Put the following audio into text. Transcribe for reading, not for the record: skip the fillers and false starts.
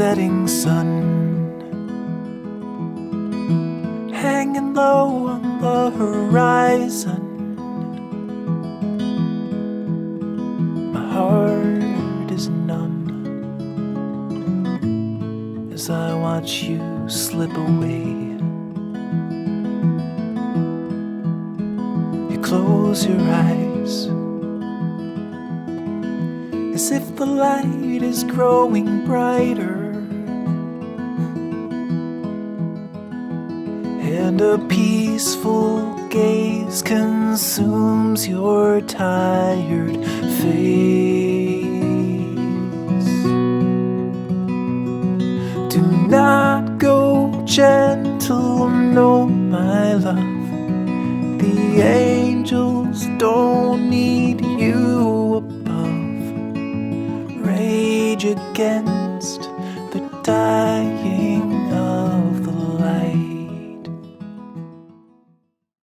setting sun, hanging low on the horizon. My heart is numb as I watch you slip away. You close your eyes as if the light is growing brighter, and a peaceful gaze consumes your tired face. Do not go gentle, no, my love. The angels don't need you above. Rage again